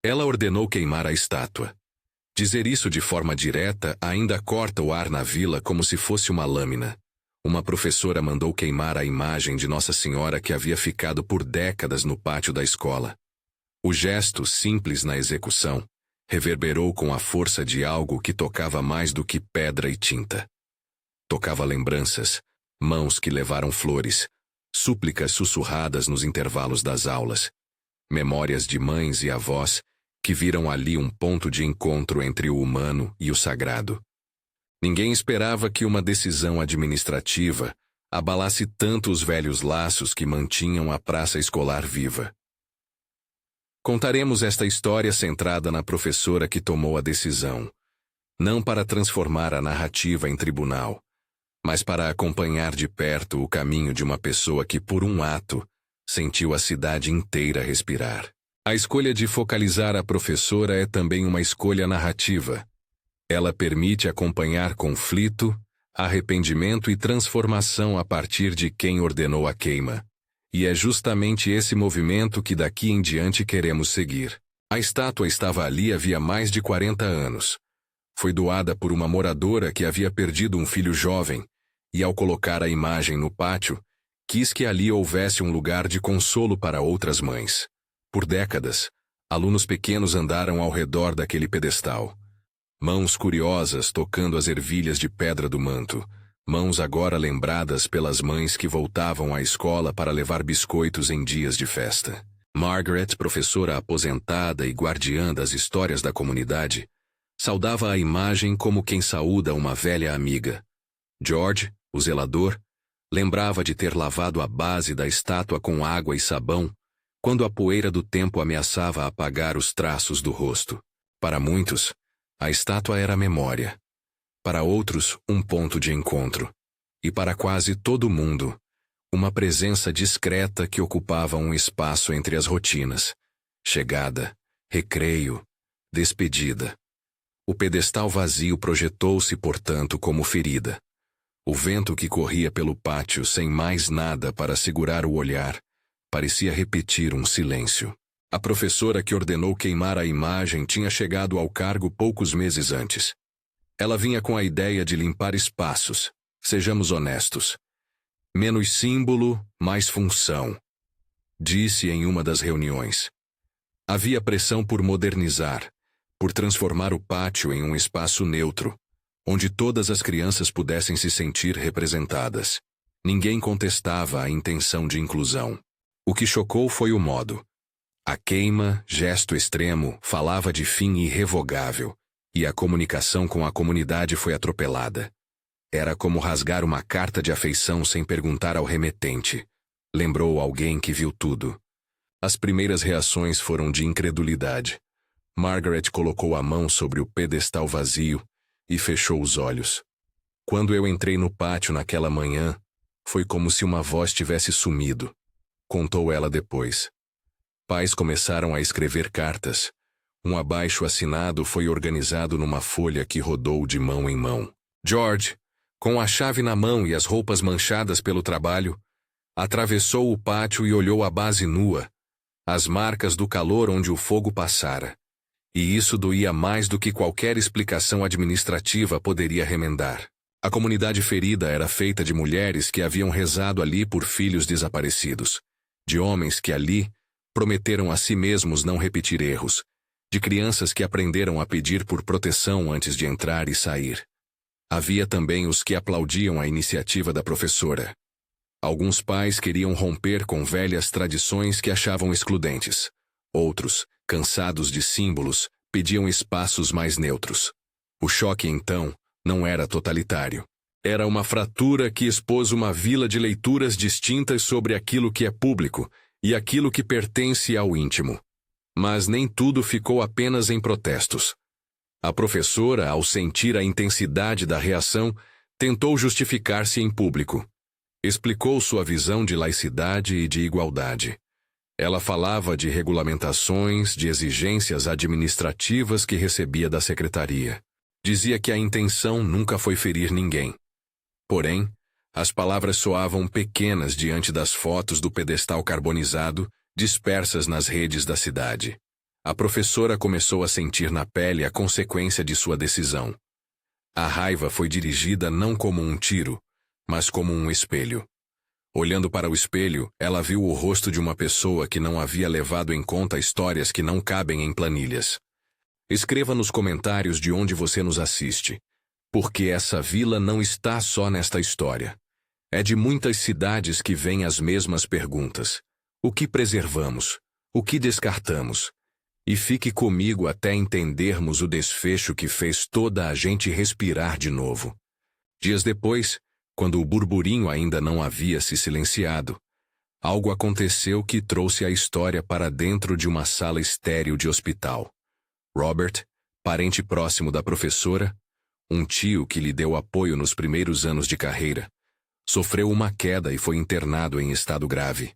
Ela ordenou queimar a estátua. Dizer isso de forma direta ainda corta o ar na vila como se fosse uma lâmina. Uma professora mandou queimar a imagem de Nossa Senhora que havia ficado por décadas no pátio da escola. O gesto, simples na execução, reverberou com a força de algo que tocava mais do que pedra e tinta. Tocava lembranças, mãos que levaram flores, súplicas sussurradas nos intervalos das aulas, memórias de mães e avós que viram ali um ponto de encontro entre o humano e o sagrado. Ninguém esperava que uma decisão administrativa abalasse tanto os velhos laços que mantinham a praça escolar viva. Contaremos esta história centrada na professora que tomou a decisão, não para transformar a narrativa em tribunal, mas para acompanhar de perto o caminho de uma pessoa que, por um ato, sentiu a cidade inteira respirar. A escolha de focalizar a professora é também uma escolha narrativa. Ela permite acompanhar conflito, arrependimento e transformação a partir de quem ordenou a queima. E é justamente esse movimento que daqui em diante queremos seguir. A estátua estava ali havia mais de 40 anos. Foi doada por uma moradora que havia perdido um filho jovem, e ao colocar a imagem no pátio, quis que ali houvesse um lugar de consolo para outras mães. Por décadas, alunos pequenos andaram ao redor daquele pedestal. Mãos curiosas tocando as ervilhas de pedra do manto, mãos agora lembradas pelas mães que voltavam à escola para levar biscoitos em dias de festa. Margaret, professora aposentada e guardiã das histórias da comunidade, saudava a imagem como quem saúda uma velha amiga. George, o zelador, lembrava de ter lavado a base da estátua com água e sabão, quando a poeira do tempo ameaçava apagar os traços do rosto. Para muitos, a estátua era a memória. Para outros, um ponto de encontro. E para quase todo mundo, uma presença discreta que ocupava um espaço entre as rotinas. Chegada, recreio, despedida. O pedestal vazio projetou-se, portanto, como ferida. O vento que corria pelo pátio sem mais nada para segurar o olhar, parecia repetir um silêncio. A professora que ordenou queimar a imagem tinha chegado ao cargo poucos meses antes. Ela vinha com a ideia de limpar espaços, sejamos honestos. Menos símbolo, mais função, disse em uma das reuniões. Havia pressão por modernizar, por transformar o pátio em um espaço neutro, onde todas as crianças pudessem se sentir representadas. Ninguém contestava a intenção de inclusão. O que chocou foi o modo. A queima, gesto extremo, falava de fim irrevogável, e a comunicação com a comunidade foi atropelada. Era como rasgar uma carta de afeição sem perguntar ao remetente. Lembrou alguém que viu tudo. As primeiras reações foram de incredulidade. Margaret colocou a mão sobre o pedestal vazio e fechou os olhos. Quando eu entrei no pátio naquela manhã, foi como se uma voz tivesse sumido, contou ela depois. Pais começaram a escrever cartas. Um abaixo-assinado foi organizado numa folha que rodou de mão em mão. George, com a chave na mão e as roupas manchadas pelo trabalho, atravessou o pátio e olhou a base nua, as marcas do calor onde o fogo passara. E isso doía mais do que qualquer explicação administrativa poderia remendar. A comunidade ferida era feita de mulheres que haviam rezado ali por filhos desaparecidos, de homens que ali prometeram a si mesmos não repetir erros, de crianças que aprenderam a pedir por proteção antes de entrar e sair. Havia também os que aplaudiam a iniciativa da professora. Alguns pais queriam romper com velhas tradições que achavam excludentes. Outros, cansados de símbolos, pediam espaços mais neutros. O choque, então, não era totalitário. Era uma fratura que expôs uma vila de leituras distintas sobre aquilo que é público e aquilo que pertence ao íntimo. Mas nem tudo ficou apenas em protestos. A professora, ao sentir a intensidade da reação, tentou justificar-se em público. Explicou sua visão de laicidade e de igualdade. Ela falava de regulamentações, de exigências administrativas que recebia da secretaria. Dizia que a intenção nunca foi ferir ninguém. Porém, as palavras soavam pequenas diante das fotos do pedestal carbonizado dispersas nas redes da cidade. A professora começou a sentir na pele a consequência de sua decisão. A raiva foi dirigida não como um tiro, mas como um espelho. Olhando para o espelho, ela viu o rosto de uma pessoa que não havia levado em conta histórias que não cabem em planilhas. Escreva nos comentários de onde você nos assiste, porque essa vila não está só nesta história. É de muitas cidades que vêm as mesmas perguntas. O que preservamos? O que descartamos? E fique comigo até entendermos o desfecho que fez toda a gente respirar de novo. Dias depois, quando o burburinho ainda não havia se silenciado, algo aconteceu que trouxe a história para dentro de uma sala estéril de hospital. Robert, parente próximo da professora, um tio que lhe deu apoio nos primeiros anos de carreira, sofreu uma queda e foi internado em estado grave.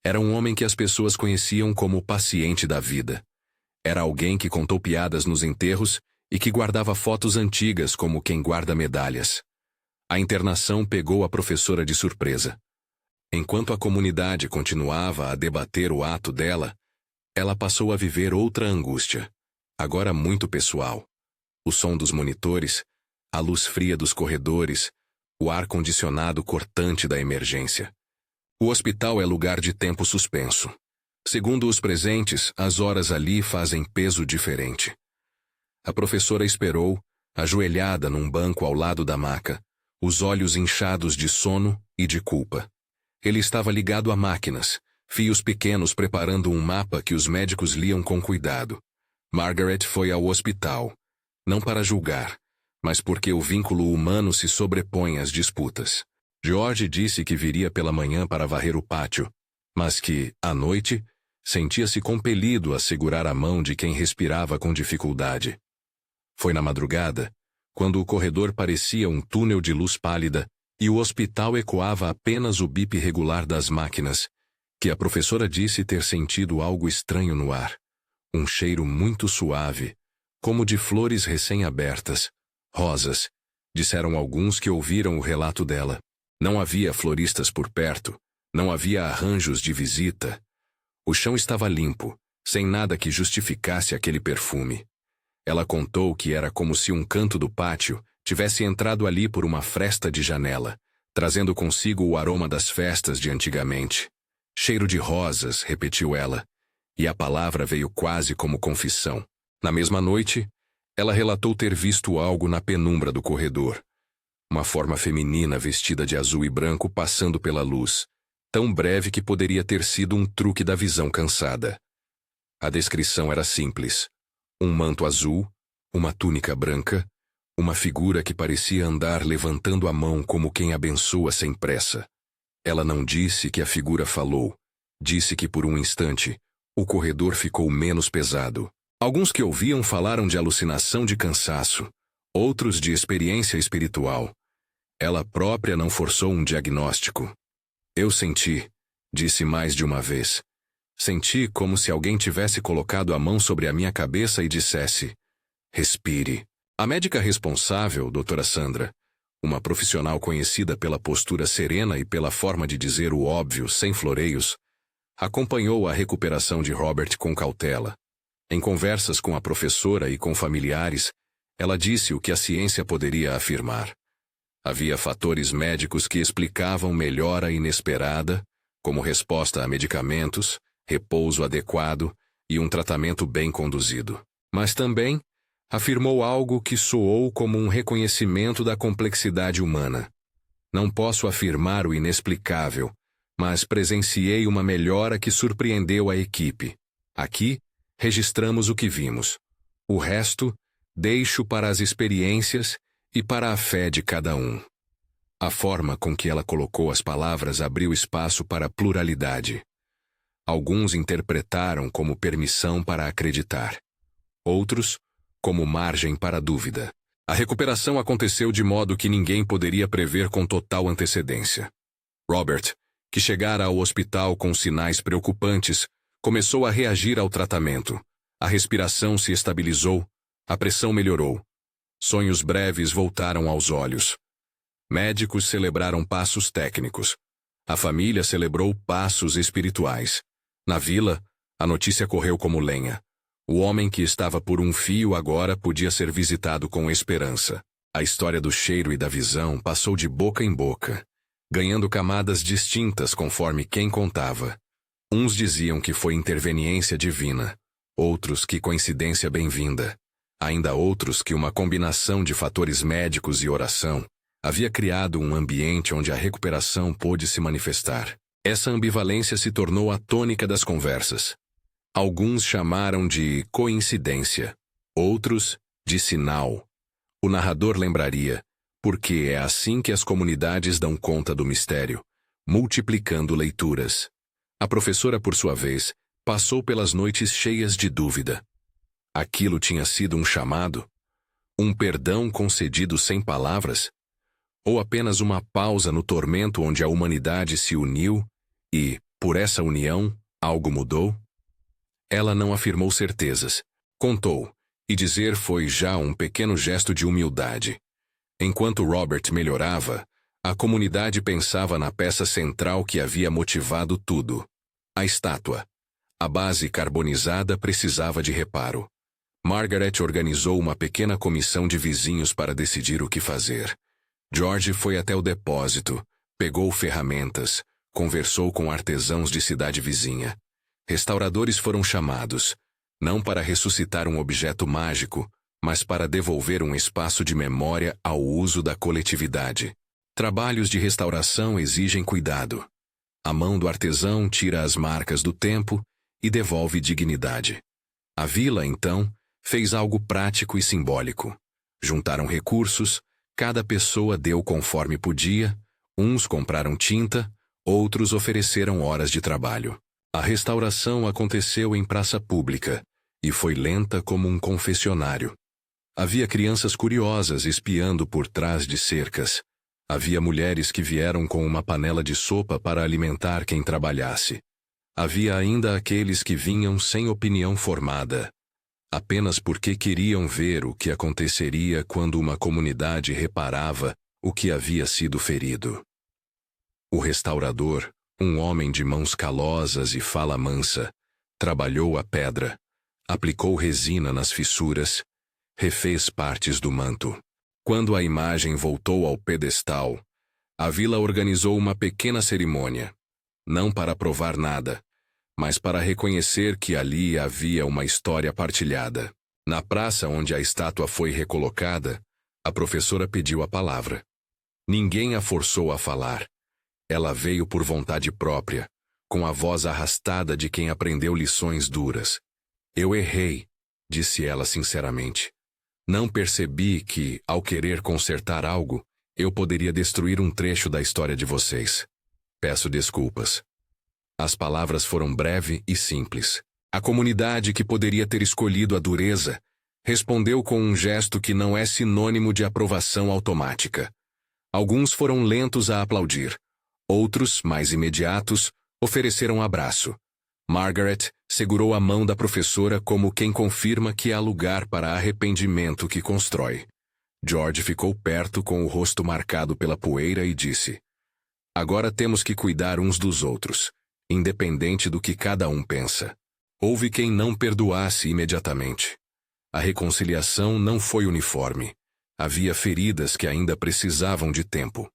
Era um homem que as pessoas conheciam como o paciente da vida. Era alguém que contou piadas nos enterros e que guardava fotos antigas como quem guarda medalhas. A internação pegou a professora de surpresa. Enquanto a comunidade continuava a debater o ato dela, ela passou a viver outra angústia, agora muito pessoal. O som dos monitores, a luz fria dos corredores, o ar-condicionado cortante da emergência. O hospital é lugar de tempo suspenso. Segundo os presentes, as horas ali fazem peso diferente. A professora esperou, ajoelhada num banco ao lado da maca, os olhos inchados de sono e de culpa. Ele estava ligado a máquinas, fios pequenos preparando um mapa que os médicos liam com cuidado. Margaret foi ao hospital, não para julgar, mas porque o vínculo humano se sobrepõe às disputas. George disse que viria pela manhã para varrer o pátio, mas que, à noite, sentia-se compelido a segurar a mão de quem respirava com dificuldade. Foi na madrugada, quando o corredor parecia um túnel de luz pálida e o hospital ecoava apenas o bip regular das máquinas, que a professora disse ter sentido algo estranho no ar. Um cheiro muito suave, como de flores recém-abertas, rosas, disseram alguns que ouviram o relato dela. Não havia floristas por perto, não havia arranjos de visita. O chão estava limpo, sem nada que justificasse aquele perfume. Ela contou que era como se um canto do pátio tivesse entrado ali por uma fresta de janela, trazendo consigo o aroma das festas de antigamente. Cheiro de rosas, repetiu ela, e a palavra veio quase como confissão. Na mesma noite, ela relatou ter visto algo na penumbra do corredor. Uma forma feminina vestida de azul e branco passando pela luz, tão breve que poderia ter sido um truque da visão cansada. A descrição era simples. Um manto azul, uma túnica branca, uma figura que parecia andar levantando a mão como quem abençoa sem pressa. Ela não disse que a figura falou, disse que por um instante, o corredor ficou menos pesado. Alguns que ouviam falaram de alucinação de cansaço, outros de experiência espiritual. Ela própria não forçou um diagnóstico. Eu senti, disse mais de uma vez. Senti como se alguém tivesse colocado a mão sobre a minha cabeça e dissesse, respire. A médica responsável, doutora Sandra, uma profissional conhecida pela postura serena e pela forma de dizer o óbvio sem floreios, acompanhou a recuperação de Robert com cautela. Em conversas com a professora e com familiares, ela disse o que a ciência poderia afirmar. Havia fatores médicos que explicavam melhora inesperada, como resposta a medicamentos, repouso adequado e um tratamento bem conduzido. Mas também afirmou algo que soou como um reconhecimento da complexidade humana. Não posso afirmar o inexplicável, mas presenciei uma melhora que surpreendeu a equipe. Aqui, registramos o que vimos. O resto, deixo para as experiências e para a fé de cada um. A forma com que ela colocou as palavras abriu espaço para a pluralidade. Alguns interpretaram como permissão para acreditar. Outros, como margem para dúvida. A recuperação aconteceu de modo que ninguém poderia prever com total antecedência. Robert, que chegara ao hospital com sinais preocupantes, começou a reagir ao tratamento. A respiração se estabilizou, a pressão melhorou. Sonhos breves voltaram aos olhos. Médicos celebraram passos técnicos. A família celebrou passos espirituais. Na vila, a notícia correu como lenha. O homem que estava por um fio agora podia ser visitado com esperança. A história do cheiro e da visão passou de boca em boca, ganhando camadas distintas conforme quem contava. Uns diziam que foi interveniência divina, outros que coincidência bem-vinda. Ainda outros que uma combinação de fatores médicos e oração havia criado um ambiente onde a recuperação pôde se manifestar. Essa ambivalência se tornou a tônica das conversas. Alguns chamaram de coincidência, outros de sinal. O narrador lembraria, porque é assim que as comunidades dão conta do mistério, multiplicando leituras. A professora, por sua vez, passou pelas noites cheias de dúvida. Aquilo tinha sido um chamado? Um perdão concedido sem palavras? Ou apenas uma pausa no tormento onde a humanidade se uniu e, por essa união, algo mudou? Ela não afirmou certezas. Contou, e dizer foi já um pequeno gesto de humildade. Enquanto Robert melhorava, a comunidade pensava na peça central que havia motivado tudo. A estátua. A base carbonizada precisava de reparo. Margaret organizou uma pequena comissão de vizinhos para decidir o que fazer. George foi até o depósito, pegou ferramentas, conversou com artesãos de cidade vizinha. Restauradores foram chamados, não para ressuscitar um objeto mágico, mas para devolver um espaço de memória ao uso da coletividade. Trabalhos de restauração exigem cuidado. A mão do artesão tira as marcas do tempo e devolve dignidade. A vila, então, fez algo prático e simbólico. Juntaram recursos, cada pessoa deu conforme podia, uns compraram tinta, outros ofereceram horas de trabalho. A restauração aconteceu em praça pública e foi lenta como um confessionário. Havia crianças curiosas espiando por trás de cercas. Havia mulheres que vieram com uma panela de sopa para alimentar quem trabalhasse. Havia ainda aqueles que vinham sem opinião formada, apenas porque queriam ver o que aconteceria quando uma comunidade reparava o que havia sido ferido. O restaurador, um homem de mãos calosas e fala mansa, trabalhou a pedra, aplicou resina nas fissuras, refez partes do manto. Quando a imagem voltou ao pedestal, a vila organizou uma pequena cerimônia, não para provar nada, mas para reconhecer que ali havia uma história partilhada. Na praça onde a estátua foi recolocada, a professora pediu a palavra. Ninguém a forçou a falar. Ela veio por vontade própria, com a voz arrastada de quem aprendeu lições duras. Eu errei, disse ela sinceramente. Não percebi que, ao querer consertar algo, eu poderia destruir um trecho da história de vocês. Peço desculpas. As palavras foram breves e simples. A comunidade, que poderia ter escolhido a dureza, respondeu com um gesto que não é sinônimo de aprovação automática. Alguns foram lentos a aplaudir. Outros, mais imediatos, ofereceram abraço. Margaret segurou a mão da professora como quem confirma que há lugar para arrependimento que constrói. George ficou perto com o rosto marcado pela poeira e disse: Agora temos que cuidar uns dos outros, independente do que cada um pensa. Houve quem não perdoasse imediatamente. A reconciliação não foi uniforme. Havia feridas que ainda precisavam de tempo.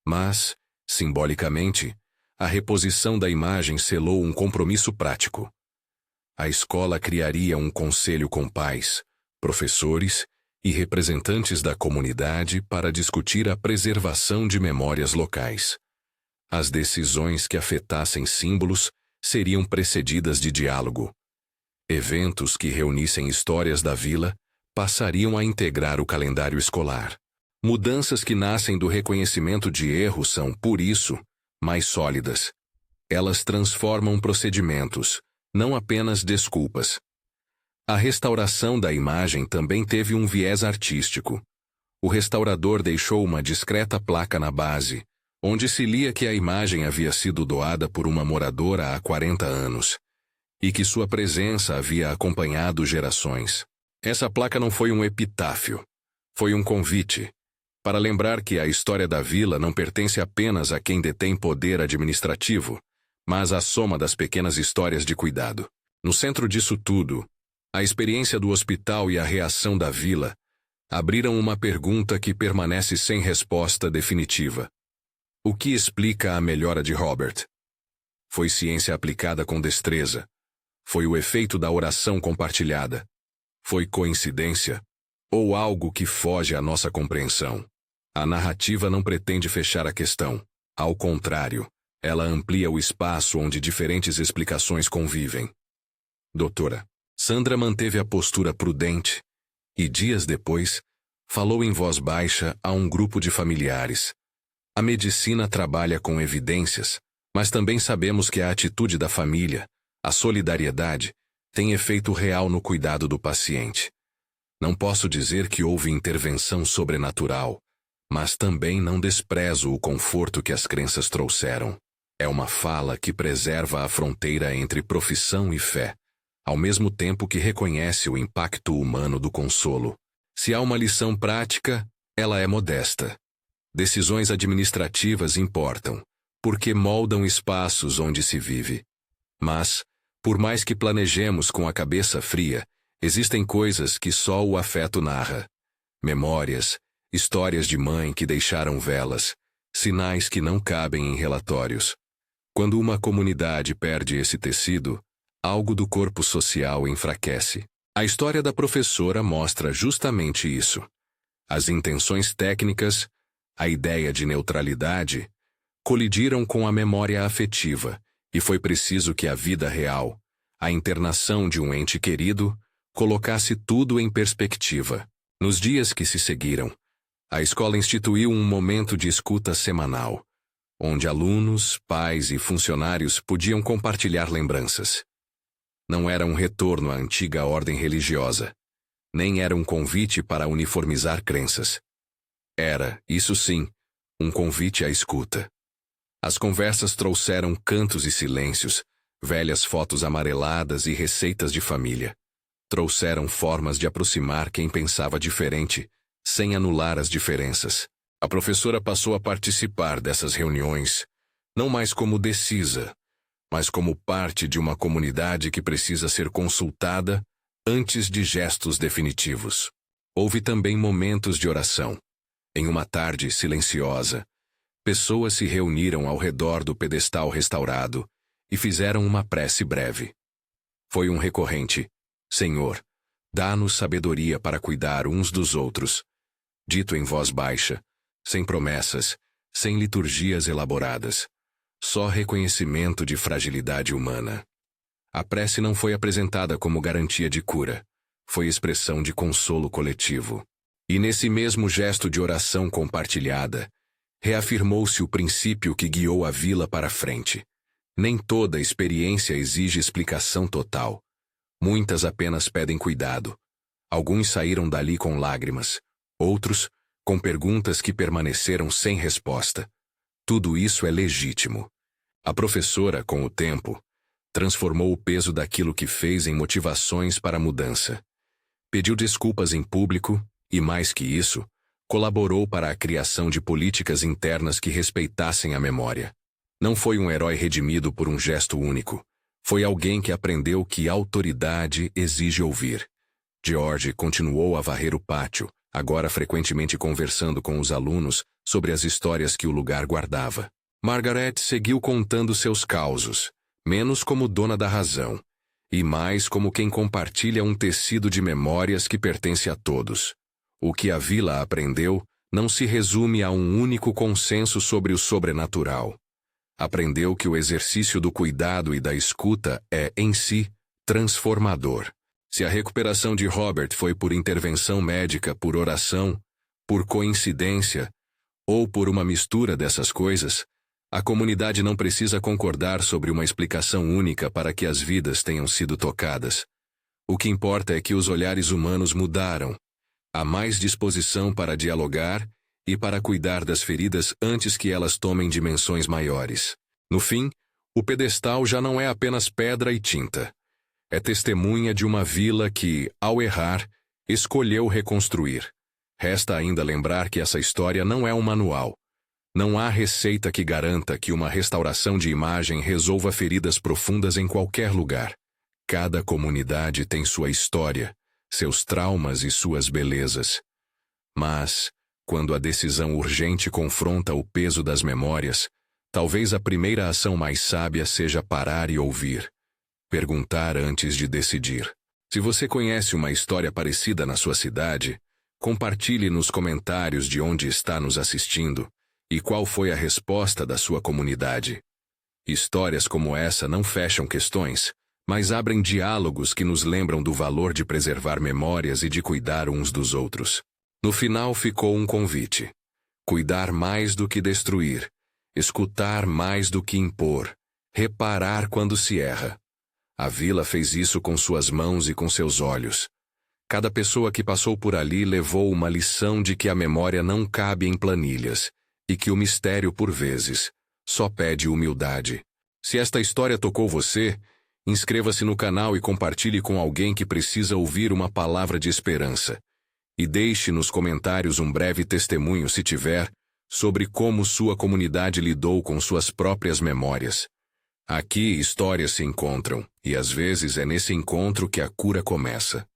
Mas, simbolicamente, a reposição da imagem selou um compromisso prático. A escola criaria um conselho com pais, professores e representantes da comunidade para discutir a preservação de memórias locais. As decisões que afetassem símbolos seriam precedidas de diálogo. Eventos que reunissem histórias da vila passariam a integrar o calendário escolar. Mudanças que nascem do reconhecimento de erros são, por isso, mais sólidas. Elas transformam procedimentos, não apenas desculpas. A restauração da imagem também teve um viés artístico. O restaurador deixou uma discreta placa na base, onde se lia que a imagem havia sido doada por uma moradora há 40 anos, e que sua presença havia acompanhado gerações. Essa placa não foi um epitáfio, foi um convite, para lembrar que a história da vila não pertence apenas a quem detém poder administrativo, mas à soma das pequenas histórias de cuidado. No centro disso tudo, A experiência do hospital e a reação da vila abriram uma pergunta que permanece sem resposta definitiva. O que explica a melhora de Robert? Foi ciência aplicada com destreza? Foi o efeito da oração compartilhada? Foi coincidência? Ou algo que foge à nossa compreensão? A narrativa não pretende fechar a questão. Ao contrário, ela amplia o espaço onde diferentes explicações convivem. Doutora Sandra manteve a postura prudente e, dias depois, falou em voz baixa a um grupo de familiares. A medicina trabalha com evidências, mas também sabemos que a atitude da família, a solidariedade, tem efeito real no cuidado do paciente. Não posso dizer que houve intervenção sobrenatural, mas também não desprezo o conforto que as crenças trouxeram. É uma fala que preserva a fronteira entre profissão e fé, ao mesmo tempo que reconhece o impacto humano do consolo. Se há uma lição prática, ela é modesta. Decisões administrativas importam, porque moldam espaços onde se vive. Mas, por mais que planejemos com a cabeça fria, existem coisas que só o afeto narra. Memórias, histórias de mãe que deixaram velas, sinais que não cabem em relatórios. Quando uma comunidade perde esse tecido, algo do corpo social enfraquece. A história da professora mostra justamente isso. As intenções técnicas, a ideia de neutralidade, colidiram com a memória afetiva, e foi preciso que a vida real, a internação de um ente querido, colocasse tudo em perspectiva. Nos dias que se seguiram, a escola instituiu um momento de escuta semanal, onde alunos, pais e funcionários podiam compartilhar lembranças. Não era um retorno à antiga ordem religiosa, nem era um convite para uniformizar crenças. Era, isso sim, um convite à escuta. As conversas trouxeram cantos e silêncios, velhas fotos amareladas e receitas de família. Trouxeram formas de aproximar quem pensava diferente, sem anular as diferenças. A professora passou a participar dessas reuniões, não mais como decisa, mas como parte de uma comunidade que precisa ser consultada antes de gestos definitivos. Houve também momentos de oração. Em uma tarde silenciosa, pessoas se reuniram ao redor do pedestal restaurado e fizeram uma prece breve. Foi um recorrente: Senhor, dá-nos sabedoria para cuidar uns dos outros. Dito em voz baixa, sem promessas, sem liturgias elaboradas. Só reconhecimento de fragilidade humana. A prece não foi apresentada como garantia de cura, foi expressão de consolo coletivo. E nesse mesmo gesto de oração compartilhada, reafirmou-se o princípio que guiou a vila para frente. Nem toda experiência exige explicação total. Muitas apenas pedem cuidado. Alguns saíram dali com lágrimas, outros com perguntas que permaneceram sem resposta. Tudo isso é legítimo. A professora, com o tempo, transformou o peso daquilo que fez em motivações para a mudança. Pediu desculpas em público e, mais que isso, colaborou para a criação de políticas internas que respeitassem a memória. Não foi um herói redimido por um gesto único. Foi alguém que aprendeu que autoridade exige ouvir. George continuou a varrer o pátio, agora frequentemente conversando com os alunos sobre as histórias que o lugar guardava. Margaret seguiu contando seus causos, menos como dona da razão, e mais como quem compartilha um tecido de memórias que pertence a todos. O que a vila aprendeu não se resume a um único consenso sobre o sobrenatural. Aprendeu que o exercício do cuidado e da escuta é, em si, transformador. Se a recuperação de Robert foi por intervenção médica, por oração, por coincidência, ou por uma mistura dessas coisas, a comunidade não precisa concordar sobre uma explicação única para que as vidas tenham sido tocadas. O que importa é que os olhares humanos mudaram. Há mais disposição para dialogar e para cuidar das feridas antes que elas tomem dimensões maiores. No fim, o pedestal já não é apenas pedra e tinta. É testemunha de uma vila que, ao errar, escolheu reconstruir. Resta ainda lembrar que essa história não é um manual. Não há receita que garanta que uma restauração de imagem resolva feridas profundas em qualquer lugar. Cada comunidade tem sua história, seus traumas e suas belezas. Mas, quando a decisão urgente confronta o peso das memórias, talvez a primeira ação mais sábia seja parar e ouvir. Perguntar antes de decidir. Se você conhece uma história parecida na sua cidade, compartilhe nos comentários de onde está nos assistindo e qual foi a resposta da sua comunidade. Histórias como essa não fecham questões, mas abrem diálogos que nos lembram do valor de preservar memórias e de cuidar uns dos outros. No final ficou um convite. Cuidar mais do que destruir, escutar mais do que impor, reparar quando se erra. A vila fez isso com suas mãos e com seus olhos. Cada pessoa que passou por ali levou uma lição de que a memória não cabe em planilhas e que o mistério, por vezes, só pede humildade. Se esta história tocou você, inscreva-se no canal e compartilhe com alguém que precisa ouvir uma palavra de esperança. E deixe nos comentários um breve testemunho, se tiver, sobre como sua comunidade lidou com suas próprias memórias. Aqui histórias se encontram, e às vezes é nesse encontro que a cura começa.